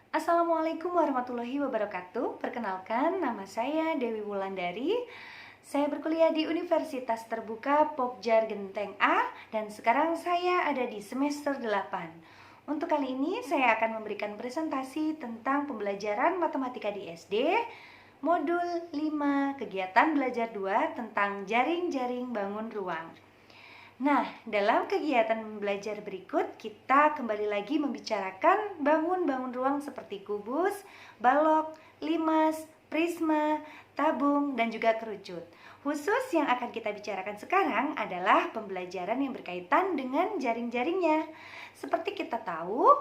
Assalamualaikum warahmatullahi wabarakatuh. Perkenalkan, nama saya Dewi Wulandari. Saya berkuliah di Universitas Terbuka Pokjar Genteng A dan sekarang saya ada di semester 8. Untuk kali ini saya akan memberikan presentasi tentang pembelajaran matematika di SD, modul 5, kegiatan belajar 2 tentang jaring-jaring bangun ruang. Nah, dalam kegiatan belajar berikut, kita kembali lagi membicarakan bangun-bangun ruang seperti kubus, balok, limas, prisma, tabung, dan juga kerucut. Khusus yang akan kita bicarakan sekarang adalah pembelajaran yang berkaitan dengan jaring-jaringnya. Seperti kita tahu,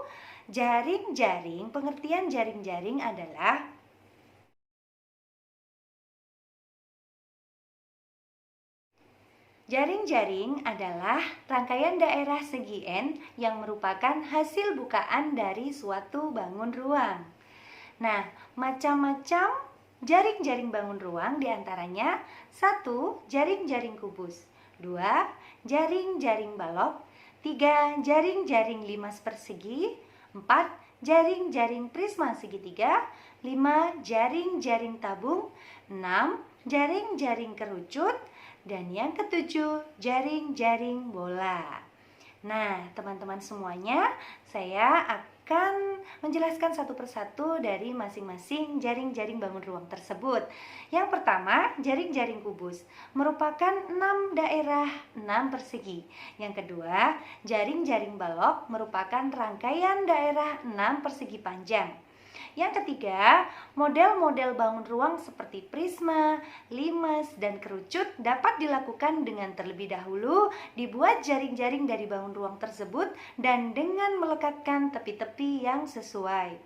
pengertian jaring-jaring adalah jaring-jaring adalah rangkaian daerah segi N yang merupakan hasil bukaan dari suatu bangun ruang. Nah, macam-macam jaring-jaring bangun ruang diantaranya 1. Jaring-jaring kubus, 2. Jaring-jaring balok, 3. Jaring-jaring limas persegi, 4. Jaring-jaring prisma segitiga, 5. Jaring-jaring tabung, 6. Jaring-jaring kerucut, dan yang ketujuh, jaring-jaring bola. Nah, teman-teman semuanya, saya akan menjelaskan satu persatu dari masing-masing jaring-jaring bangun ruang tersebut. Yang pertama, jaring-jaring kubus merupakan 6 daerah 6 persegi. Yang kedua, jaring-jaring balok merupakan rangkaian daerah 6 persegi panjang. Yang ketiga, model-model bangun ruang seperti prisma, limas, dan kerucut dapat dilakukan dengan terlebih dahulu dibuat jaring-jaring dari bangun ruang tersebut dan dengan melekatkan tepi-tepi yang sesuai.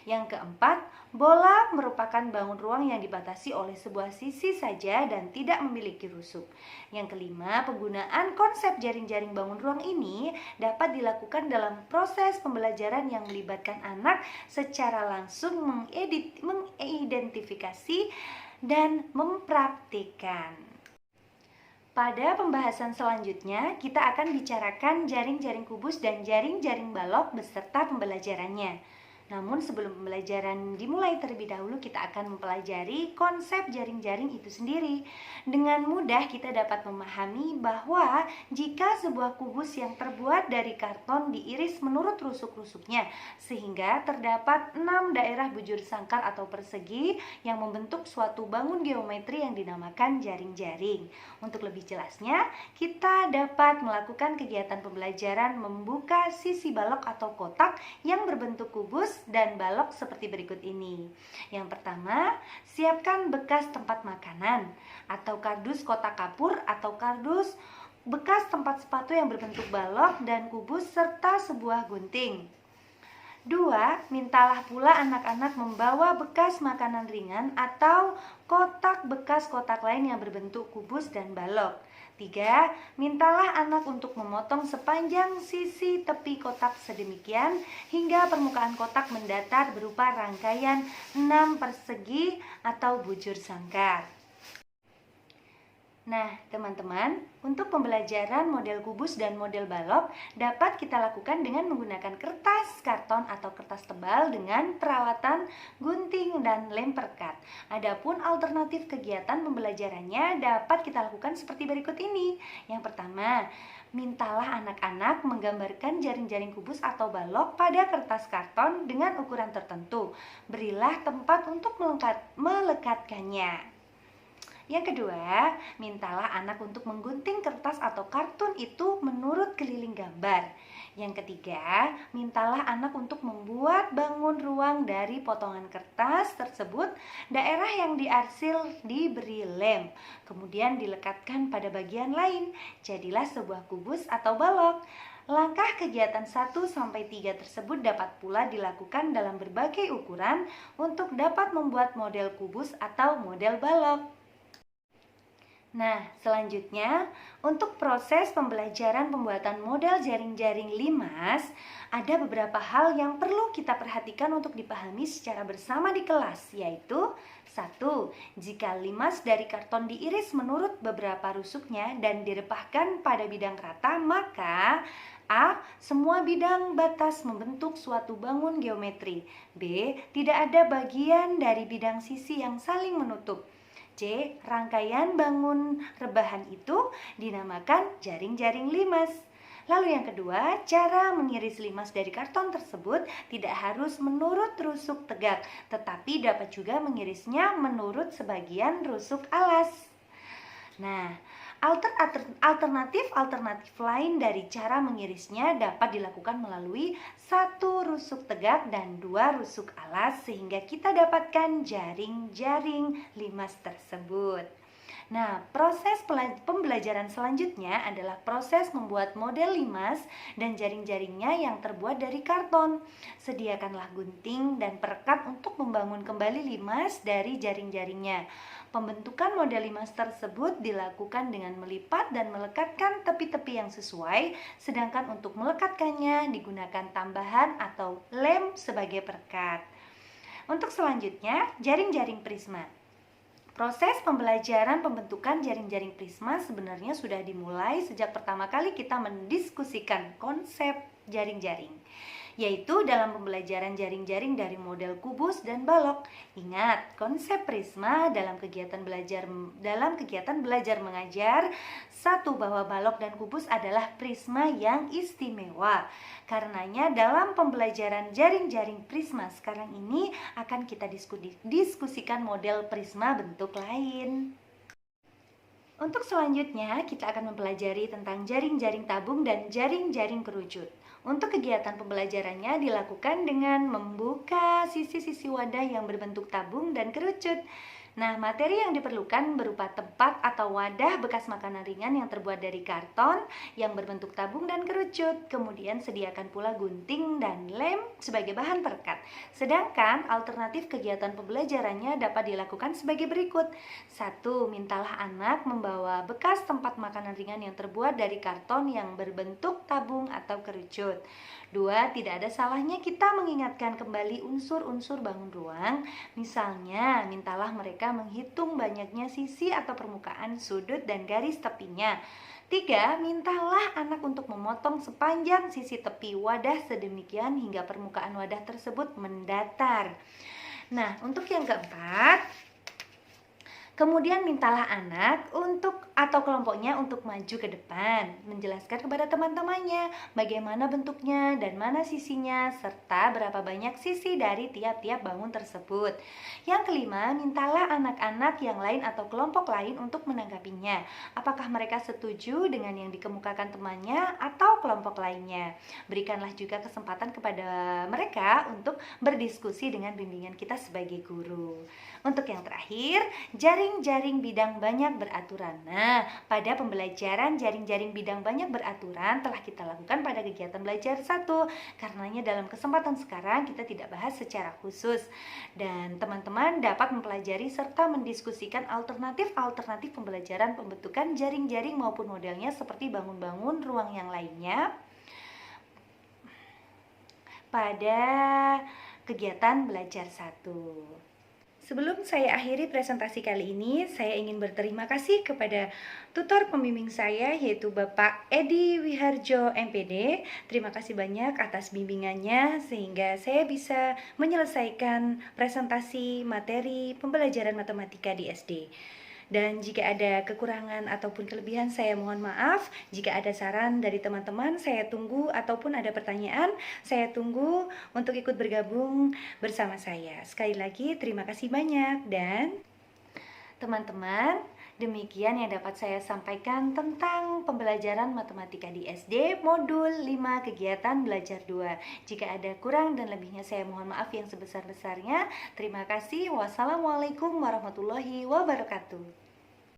Yang keempat, bola merupakan bangun ruang yang dibatasi oleh sebuah sisi saja dan tidak memiliki rusuk. Yang kelima, penggunaan konsep jaring-jaring bangun ruang ini dapat dilakukan dalam proses pembelajaran yang melibatkan anak secara langsung mengidentifikasi dan mempraktikkan. Pada pembahasan selanjutnya, kita akan bicarakan jaring-jaring kubus dan jaring-jaring balok beserta pembelajarannya. Namun sebelum pembelajaran dimulai terlebih dahulu, kita akan mempelajari konsep jaring-jaring itu sendiri. Dengan mudah kita dapat memahami bahwa jika sebuah kubus yang terbuat dari karton diiris menurut rusuk-rusuknya, sehingga terdapat 6 daerah bujur sangkar atau persegi yang membentuk suatu bangun geometri yang dinamakan jaring-jaring. Untuk lebih jelasnya, kita dapat melakukan kegiatan pembelajaran membuka sisi balok atau kotak yang berbentuk kubus dan balok seperti berikut ini. Yang pertama, siapkan bekas tempat makanan atau kardus kotak kapur atau kardus bekas tempat sepatu yang berbentuk balok dan kubus serta sebuah gunting. 2. Mintalah pula anak-anak membawa bekas makanan ringan atau kotak bekas kotak lain yang berbentuk kubus dan balok. 3. Mintalah anak untuk memotong sepanjang sisi tepi kotak sedemikian hingga permukaan kotak mendatar berupa rangkaian 6 persegi atau bujur sangkar. Nah, teman-teman, untuk pembelajaran model kubus dan model balok dapat kita lakukan dengan menggunakan kertas, karton, atau kertas tebal dengan peralatan gunting dan lem perekat. Adapun alternatif kegiatan pembelajarannya dapat kita lakukan seperti berikut ini. Yang pertama, mintalah anak-anak menggambarkan jaring-jaring kubus atau balok pada kertas karton dengan ukuran tertentu. Berilah tempat untuk melekatkannya. Yang kedua, mintalah anak untuk menggunting kertas atau kartun itu menurut keliling gambar. Yang ketiga, mintalah anak untuk membuat bangun ruang dari potongan kertas tersebut. Daerah yang diarsil diberi lem, kemudian dilekatkan pada bagian lain. Jadilah sebuah kubus atau balok. Langkah kegiatan 1-3 tersebut dapat pula dilakukan dalam berbagai ukuran untuk dapat membuat model kubus atau model balok. Nah, selanjutnya untuk proses pembelajaran pembuatan model jaring-jaring limas, ada beberapa hal yang perlu kita perhatikan untuk dipahami secara bersama di kelas, yaitu 1. Jika limas dari karton diiris menurut beberapa rusuknya dan direpahkan pada bidang rata, maka A. Semua bidang batas membentuk suatu bangun geometri. B. Tidak ada bagian dari bidang sisi yang saling menutup. C. Rangkaian bangun rebahan itu dinamakan jaring-jaring limas. Lalu yang kedua, cara mengiris limas dari karton tersebut tidak harus menurut rusuk tegak, tetapi dapat juga mengirisnya menurut sebagian rusuk alas. Nah, alternatif lain dari cara mengirisnya dapat dilakukan melalui 1 rusuk tegak dan 2 rusuk alas sehingga kita dapatkan jaring-jaring limas tersebut. Nah, proses pembelajaran selanjutnya adalah proses membuat model limas dan jaring-jaringnya yang terbuat dari karton. Sediakanlah gunting dan perekat untuk membangun kembali limas dari jaring-jaringnya. Pembentukan model limas tersebut dilakukan dengan melipat dan melekatkan tepi-tepi yang sesuai, sedangkan untuk melekatkannya digunakan tambahan atau lem sebagai perekat. Untuk selanjutnya, jaring-jaring prisma. Proses pembelajaran pembentukan jaring-jaring prisma sebenarnya sudah dimulai sejak pertama kali kita mendiskusikan konsep jaring-jaring, yaitu dalam pembelajaran jaring-jaring dari model kubus dan balok. Ingat, konsep prisma dalam kegiatan belajar mengajar, satu, bahwa balok dan kubus adalah prisma yang istimewa. Karenanya dalam pembelajaran jaring-jaring prisma sekarang ini akan kita diskusikan model prisma bentuk lain. Untuk selanjutnya kita akan mempelajari tentang jaring-jaring tabung dan jaring-jaring kerucut. Untuk kegiatan pembelajarannya dilakukan dengan membuka sisi-sisi wadah yang berbentuk tabung dan kerucut. Nah, materi yang diperlukan berupa tempat atau wadah bekas makanan ringan yang terbuat dari karton yang berbentuk tabung dan kerucut. Kemudian sediakan pula gunting dan lem sebagai bahan perekat. Sedangkan alternatif kegiatan pembelajarannya dapat dilakukan sebagai berikut. 1. Mintalah anak membawa bekas tempat makanan ringan yang terbuat dari karton yang berbentuk tabung atau kerucut. 2. Tidak ada salahnya kita mengingatkan kembali unsur-unsur bangun ruang. Misalnya, mintalah mereka menghitung banyaknya sisi atau permukaan sudut dan garis tepinya. 3. Mintalah anak untuk memotong sepanjang sisi tepi wadah sedemikian hingga permukaan wadah tersebut mendatar. Nah, untuk yang keempat, kemudian mintalah anak atau kelompoknya untuk maju ke depan, menjelaskan kepada teman-temannya bagaimana bentuknya dan mana sisinya, serta berapa banyak sisi dari tiap-tiap bangun tersebut. Yang kelima, mintalah anak-anak yang lain atau kelompok lain untuk menanggapinya. Apakah mereka setuju dengan yang dikemukakan temannya atau kelompok lainnya? Berikanlah juga kesempatan kepada mereka untuk berdiskusi dengan bimbingan kita sebagai guru. Untuk yang terakhir, jaring-jaring bidang banyak beraturan. Nah, pada pembelajaran jaring-jaring bidang banyak beraturan telah kita lakukan pada kegiatan belajar 1. Karenanya dalam kesempatan sekarang kita tidak bahas secara khusus. Dan teman-teman dapat mempelajari serta mendiskusikan alternatif pembelajaran pembentukan jaring-jaring maupun modelnya seperti bangun-bangun ruang yang lainnya pada kegiatan belajar 1. Sebelum saya akhiri presentasi kali ini, saya ingin berterima kasih kepada tutor pembimbing saya yaitu Bapak Edi Wiharjo MPD. Terima kasih banyak atas bimbingannya sehingga saya bisa menyelesaikan presentasi materi pembelajaran matematika di SD. Dan jika ada kekurangan ataupun kelebihan saya mohon maaf. Jika ada saran dari teman-teman saya tunggu, ataupun ada pertanyaan saya tunggu untuk ikut bergabung bersama saya. Sekali lagi terima kasih banyak. Dan teman-teman, demikian yang dapat saya sampaikan tentang pembelajaran matematika di SD modul 5 kegiatan belajar 2. Jika ada kurang dan lebihnya saya mohon maaf yang sebesar-besarnya. Terima kasih. Wassalamualaikum warahmatullahi wabarakatuh.